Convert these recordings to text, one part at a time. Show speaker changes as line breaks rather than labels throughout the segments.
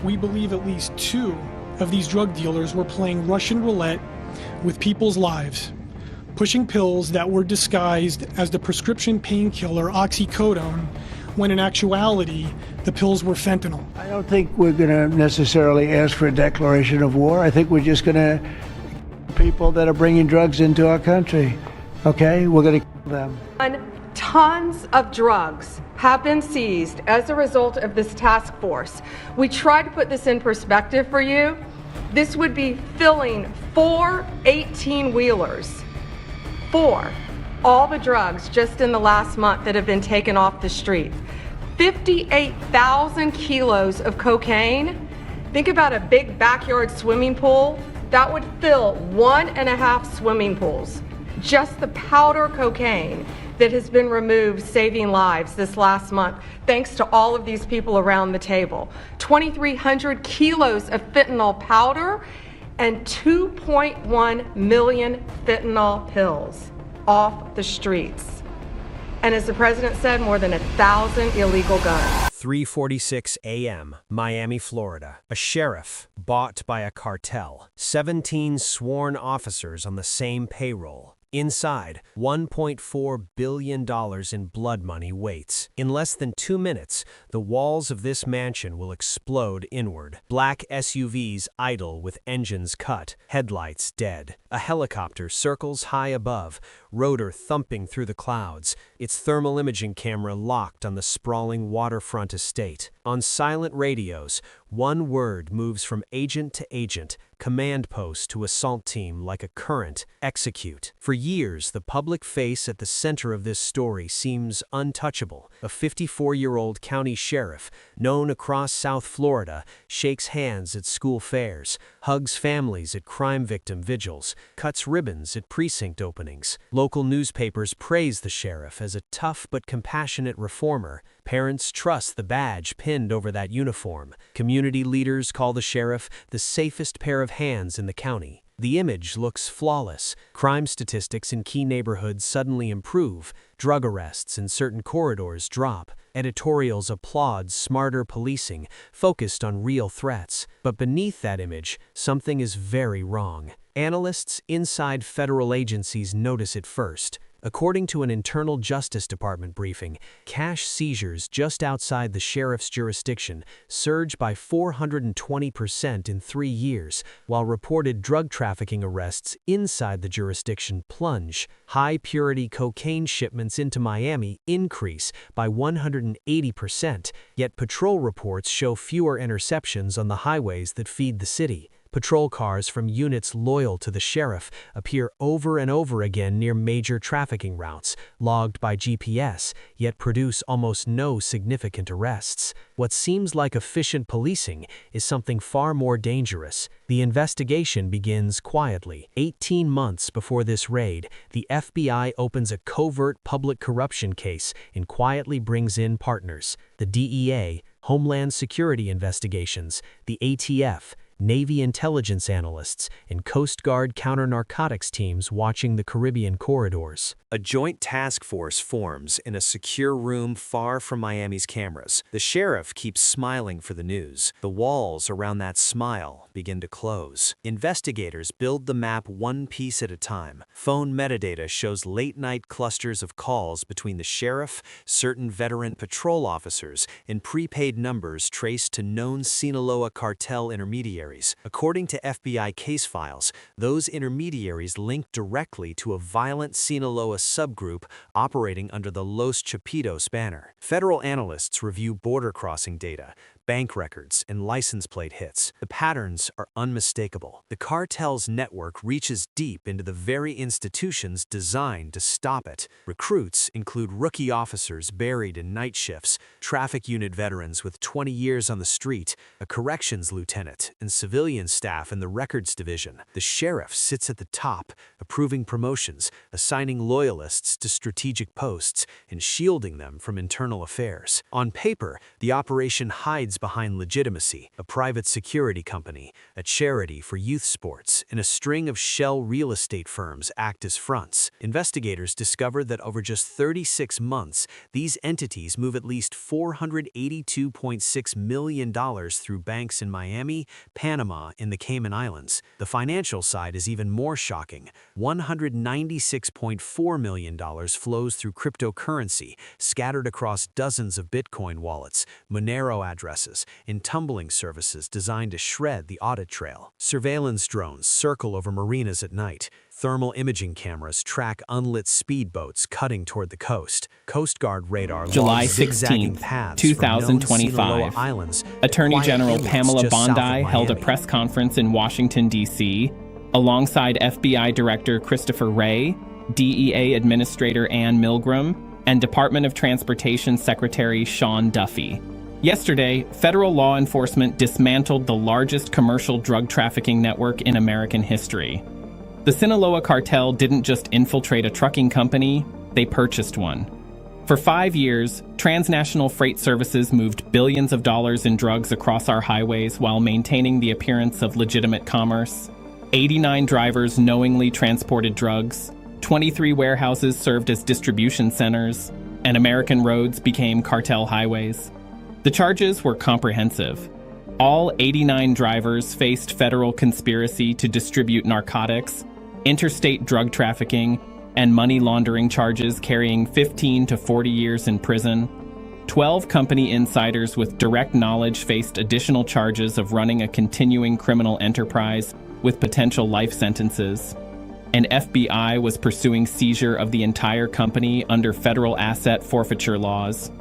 We believe at least 2 of these drug dealers were playing Russian roulette with people's lives, pushing pills that were disguised as the prescription painkiller oxycodone, when in actuality, the pills were fentanyl.
I don't think we're going to necessarily ask for a declaration of war. I think we're just going to people that are bringing drugs into our country. Okay, we're going to kill them.
Tons of drugs have been seized as a result of this task force. We try to put this in perspective for you. This would be filling 4 18-wheelers. 4. All the drugs just in the last month that have been taken off the street. 58,000 kilos of cocaine. Think about a big backyard swimming pool. That would fill 1.5 swimming pools. Just the powder cocaine that has been removed, saving lives this last month, thanks to all of these people around the table. 2,300 kilos of fentanyl powder and 2.1 million fentanyl pills off the streets. And as the president said, more than 1,000 illegal guns.
3:46 a.m., Miami, Florida. A sheriff bought by a cartel. 17 sworn officers on the same payroll. Inside, $1.4 billion in blood money waits. In less than 2 minutes, the walls of this mansion will explode inward. Black SUVs idle with engines cut, headlights dead. A helicopter circles high above, rotor thumping through the clouds, its thermal imaging camera locked on the sprawling waterfront estate. On silent radios, one word moves from agent to agent, command post to assault team like a current: execute. For years, the public face at the center of this story seems untouchable. A 54-year-old county sheriff, known across South Florida, shakes hands at school fairs, hugs families at crime victim vigils, cuts ribbons at precinct openings. Local newspapers praise the sheriff as a tough but compassionate reformer. Parents trust the badge pinned over that uniform. Community leaders call the sheriff the safest pair of hands in the county. The image looks flawless. Crime statistics in key neighborhoods suddenly improve. Drug arrests in certain corridors drop. Editorials applaud smarter policing, focused on real threats. But beneath that image, something is very wrong. Analysts inside federal agencies notice it first. According to an internal Justice Department briefing, cash seizures just outside the sheriff's jurisdiction surged by 420% in 3 years, while reported drug trafficking arrests inside the jurisdiction plunge. High-purity cocaine shipments into Miami increase by 180%, yet patrol reports show fewer interceptions on the highways that feed the city. Patrol cars from units loyal to the sheriff appear over and over again near major trafficking routes, logged by GPS, yet produce almost no significant arrests. What seems like efficient policing is something far more dangerous. The investigation begins quietly. 18 months before this raid, the FBI opens a covert public corruption case and quietly brings in partners: the DEA, Homeland Security investigations, the ATF, Navy intelligence analysts, and Coast Guard counter-narcotics teams watching the Caribbean corridors. A joint task force forms in a secure room far from Miami's cameras. The sheriff keeps smiling for the news. The walls around that smile begin to close. Investigators build the map one piece at a time. Phone metadata shows late-night clusters of calls between the sheriff, certain veteran patrol officers, and prepaid numbers traced to known Sinaloa cartel intermediaries. According to FBI case files, those intermediaries link directly to a violent Sinaloa subgroup operating under the Los Chapitos banner. Federal analysts review border crossing data, bank records, and license plate hits. The patterns are unmistakable. The cartel's network reaches deep into the very institutions designed to stop it. Recruits include rookie officers buried in night shifts, traffic unit veterans with 20 years on the street, a corrections lieutenant, and civilian staff in the records division. The sheriff sits at the top, approving promotions, assigning loyalists to strategic posts, and shielding them from internal affairs. On paper, the operation hides hides behind legitimacy, a private security company, a charity for youth sports, and a string of shell real estate firms act as fronts. Investigators discovered that over just 36 months, these entities move at least $482.6 million through banks in Miami, Panama, and the Cayman Islands. The financial side is even more shocking. $196.4 million flows through cryptocurrency, scattered across dozens of Bitcoin wallets, Monero addresses, and tumbling services designed to shred the audit trail. Surveillance drones circle over marinas at night. Thermal imaging cameras track unlit speedboats cutting toward the coast. Coast Guard radar
July
logs zigzagging
16th,
paths from known
2025.
Sinaloa islands,
Attorney
quiet
General
inlets
Pamela
just south of
Bondi held a
Miami.
press conference in Washington, D.C., alongside FBI Director Christopher Wray, DEA Administrator Ann Milgram, and Department of Transportation Secretary Sean Duffy. Yesterday, federal law enforcement dismantled the largest commercial drug trafficking network in American history. The Sinaloa cartel didn't just infiltrate a trucking company, they purchased one. For 5 years, transnational freight services moved billions of dollars in drugs across our highways while maintaining the appearance of legitimate commerce. 89 drivers knowingly transported drugs, 23 warehouses served as distribution centers, and American roads became cartel highways. The charges were comprehensive. All 89 drivers faced federal conspiracy to distribute narcotics, interstate drug trafficking, and money laundering charges carrying 15 to 40 years in prison. 12 company insiders with direct knowledge faced additional charges of running a continuing criminal enterprise with potential life sentences. And FBI was pursuing seizure of the entire company under federal asset forfeiture laws.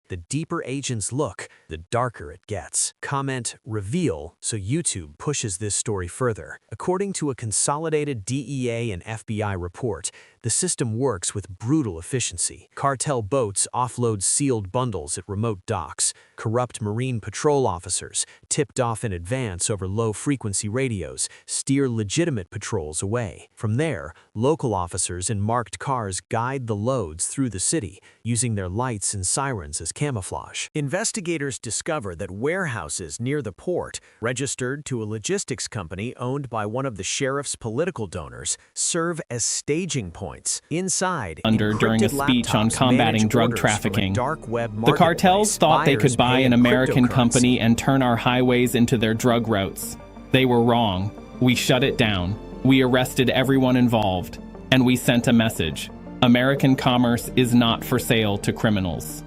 The deeper agents look, the darker it gets. Comment reveal so YouTube pushes this story further. According to a consolidated DEA and FBI report, the system works with brutal efficiency. Cartel boats offload sealed bundles at remote docks. Corrupt Marine patrol officers, tipped off in advance over low-frequency radios, steer legitimate patrols away. From there, local officers in marked cars guide the loads through the city, using their lights and sirens as camouflage. Investigators discover that warehouses near the port, registered to a logistics company owned by one of the sheriff's political donors, serve as staging points. Inside,
During a
encrypted
speech on
laptops
combating
manage
drug
orders from a
trafficking.
dark web
The cartels
marketplace.
thought they could
Buyers
buy
pay
an
in
American
cryptocurrency.
company and turn our highways into their drug routes. They were wrong. We shut it down. We arrested everyone involved. And we sent a message. American commerce is not for sale to criminals.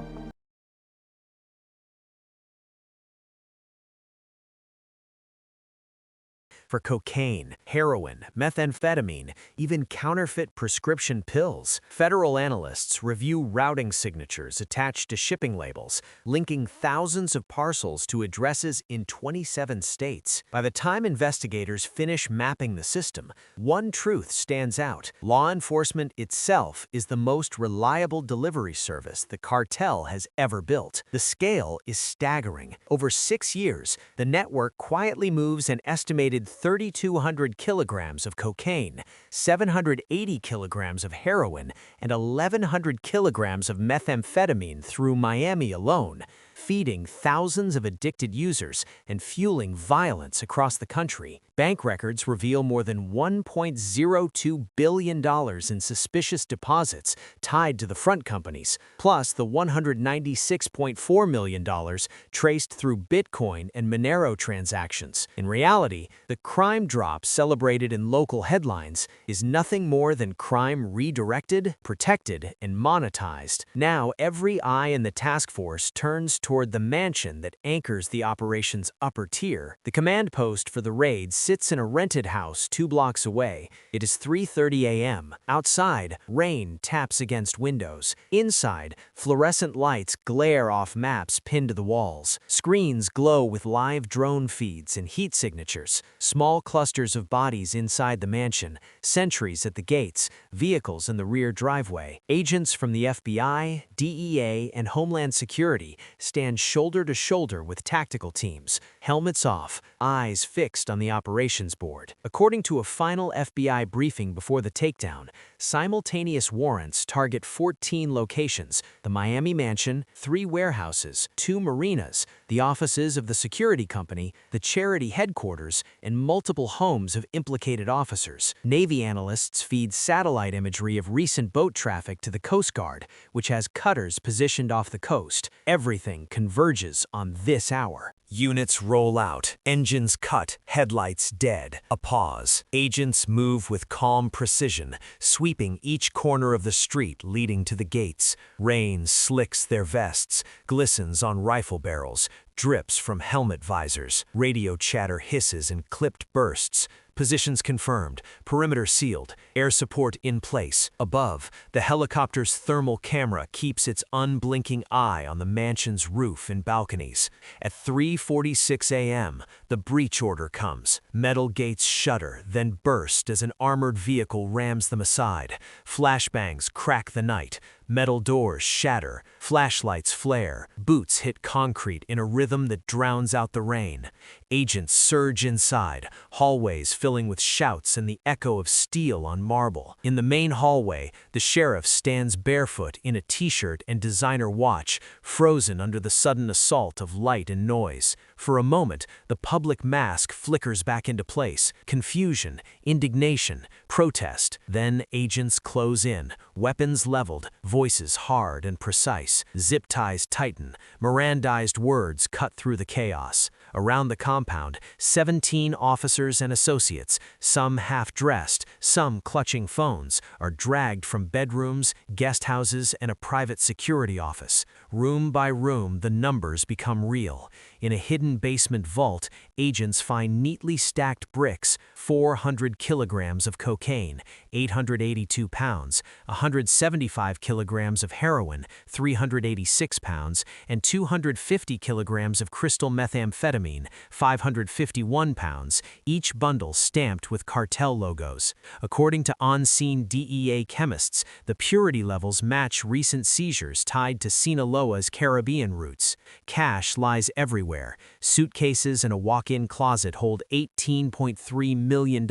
For cocaine, heroin, methamphetamine, even counterfeit prescription pills. Federal analysts review routing signatures attached to shipping labels, linking thousands of parcels to addresses in 27 states. By the time investigators finish mapping the system, one truth stands out. Law enforcement itself is the most reliable delivery service the cartel has ever built. The scale is staggering. Over 6 years, the network quietly moves an estimated 3,200 kilograms of cocaine, 780 kilograms of heroin, and 1,100 kilograms of methamphetamine through Miami alone, feeding thousands of addicted users and fueling violence across the country. Bank records reveal more than $1.02 billion in suspicious deposits tied to the front companies, plus the $196.4 million traced through Bitcoin and Monero transactions. In reality, the crime drop celebrated in local headlines is nothing more than crime redirected, protected, and monetized. Now, every eye in the task force turns toward the mansion that anchors the operation's upper tier. The command post for the raid sits in a rented house 2 blocks away. It is 3:30 a.m. Outside, rain taps against windows. Inside, fluorescent lights glare off maps pinned to the walls. Screens glow with live drone feeds and heat signatures. Small clusters of bodies inside the mansion, sentries at the gates, vehicles in the rear driveway. Agents from the FBI, DEA, and Homeland Security stand shoulder to shoulder with tactical teams, helmets off, eyes fixed on the operations board. According to a final FBI briefing before the takedown, simultaneous warrants target 14 locations: the Miami mansion, 3 warehouses, 2 marinas, the offices of the security company, the charity headquarters, and multiple homes of implicated officers. Navy analysts feed satellite imagery of recent boat traffic to the Coast Guard, which has cutters positioned off the coast. Everything converges on this hour. Units roll out, engines cut, headlights dead. A pause. Agents move with calm precision, sweeping each corner of the street leading to the gates. Rain slicks their vests, glistens on rifle barrels, drips from helmet visors. Radio chatter hisses in clipped bursts. Positions confirmed, perimeter sealed, air support in place. Above, the helicopter's thermal camera keeps its unblinking eye on the mansion's roof and balconies. At 3:46 a.m., the breach order comes. Metal gates shudder, then burst as an armored vehicle rams them aside. Flashbangs crack the night. Metal doors shatter, flashlights flare, boots hit concrete in a rhythm that drowns out the rain. Agents surge inside, hallways filling with shouts and the echo of steel on marble. In the main hallway, the sheriff stands barefoot in a t-shirt and designer watch, frozen under the sudden assault of light and noise. For a moment, the public mask flickers back into place. Confusion, indignation, protest. Then agents close in, weapons leveled, voices hard and precise. Zip ties tighten, Mirandized words cut through the chaos. Around the compound, 17 officers and associates, some half-dressed, some clutching phones, are dragged from bedrooms, guest houses, and a private security office. Room by room, the numbers become real. In a hidden basement vault, agents find neatly stacked bricks, 400 kilograms of cocaine, 882 pounds, 175 kilograms of heroin, 386 pounds, and 250 kilograms of crystal methamphetamine, 551 pounds, each bundle stamped with cartel logos. According to on-scene DEA chemists, the purity levels match recent seizures tied to Sinaloa's Caribbean roots. Cash lies everywhere. Suitcases and a walk-in closet hold $18.3 million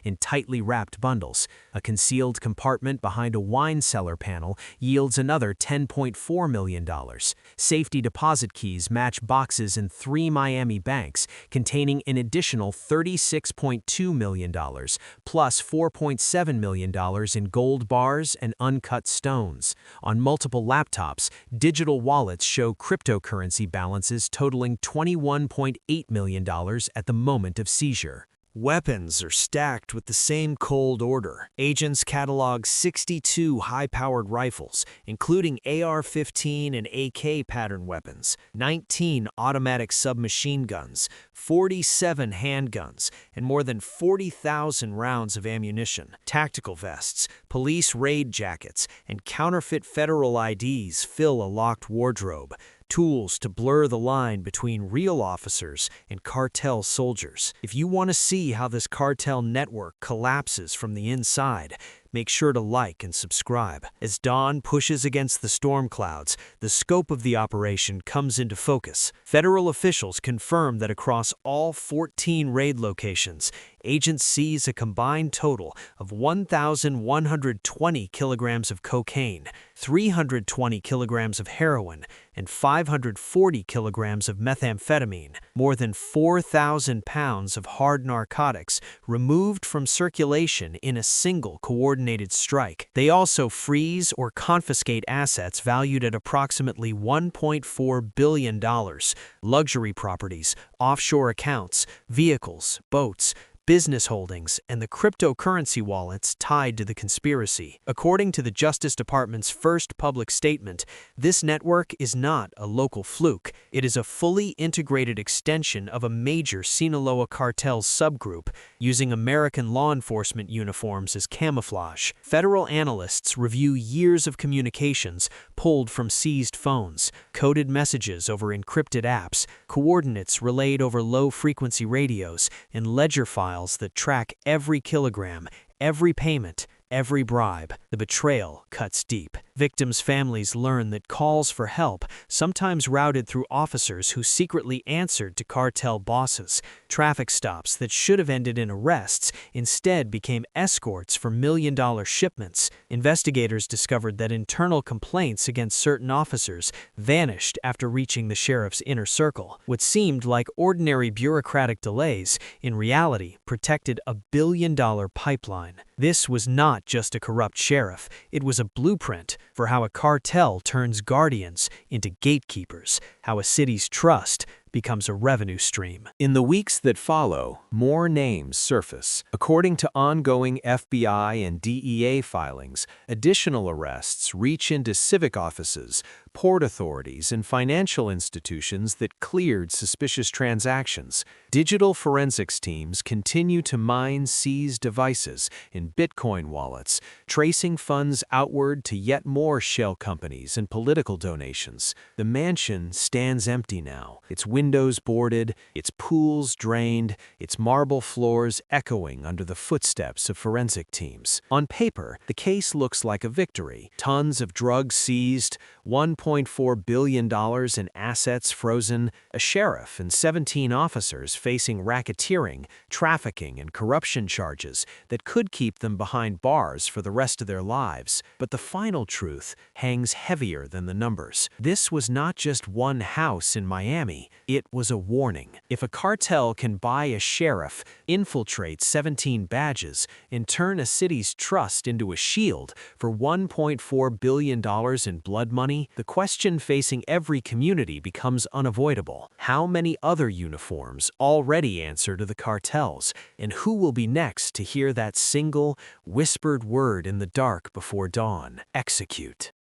in tightly wrapped bundles. A concealed compartment behind a wine cellar panel yields another $10.4 million. Safety deposit keys match boxes in 3 Miami banks containing an additional $36.2 million, plus $4.7 million in gold bars and uncut stones. On multiple laptops, digital wallets show cryptocurrency balances totaling $21.8 million at the moment of seizure. Weapons are stacked with the same cold order. Agents catalog 62 high-powered rifles, including AR-15 and AK pattern weapons, 19 automatic submachine guns, 47 handguns, and more than 40,000 rounds of ammunition. Tactical vests, police raid jackets, and counterfeit federal IDs fill a locked wardrobe. Tools to blur the line between real officers and cartel soldiers. If you want to see how this cartel network collapses from the inside, make sure to like and subscribe. As dawn pushes against the storm clouds, the scope of the operation comes into focus. Federal officials confirm that across all 14 raid locations, agents seize a combined total of 1,120 kilograms of cocaine, 320 kilograms of heroin, and 540 kilograms of methamphetamine, more than 4,000 pounds of hard narcotics removed from circulation in a single coordinated strike. They also freeze or confiscate assets valued at approximately $1.4 billion, luxury properties, offshore accounts, vehicles, boats, business holdings, and the cryptocurrency wallets tied to the conspiracy. According to the Justice Department's first public statement, this network is not a local fluke. It is a fully integrated extension of a major Sinaloa cartel subgroup, using American law enforcement uniforms as camouflage. Federal analysts review years of communications pulled from seized phones, coded messages over encrypted apps, coordinates relayed over low-frequency radios, and ledger files that track every kilogram, every payment, every bribe. The betrayal cuts deep. Victims' families learn that calls for help sometimes routed through officers who secretly answered to cartel bosses. Traffic stops that should have ended in arrests instead became escorts for million-dollar shipments. Investigators discovered that internal complaints against certain officers vanished after reaching the sheriff's inner circle. What seemed like ordinary bureaucratic delays, in reality, protected a billion-dollar pipeline. This was not just a corrupt sheriff, it was a blueprint for how a cartel turns guardians into gatekeepers, how a city's trust becomes a revenue stream. In the weeks that follow, more names surface. According to ongoing FBI and DEA filings, additional arrests reach into civic offices, port authorities, and financial institutions that cleared suspicious transactions. Digital forensics teams continue to mine seized devices in Bitcoin wallets, tracing funds outward to yet more shell companies and political donations. The mansion stands empty now, its windows boarded, its pools drained, its marble floors echoing under the footsteps of forensic teams. On paper, the case looks like a victory. Tons of drugs seized, $1.4 billion in assets frozen, a sheriff and 17 officers facing racketeering, trafficking, and corruption charges that could keep them behind bars for the rest of their lives. But the final truth hangs heavier than the numbers. This was not just one house in Miami, it was a warning. If a cartel can buy a sheriff, infiltrate 17 badges, and turn a city's trust into a shield for $1.4 billion in blood money, the question facing every community becomes unavoidable. How many other uniforms already answer to the cartels, and who will be next to hear that single, whispered word in the dark before dawn? Execute.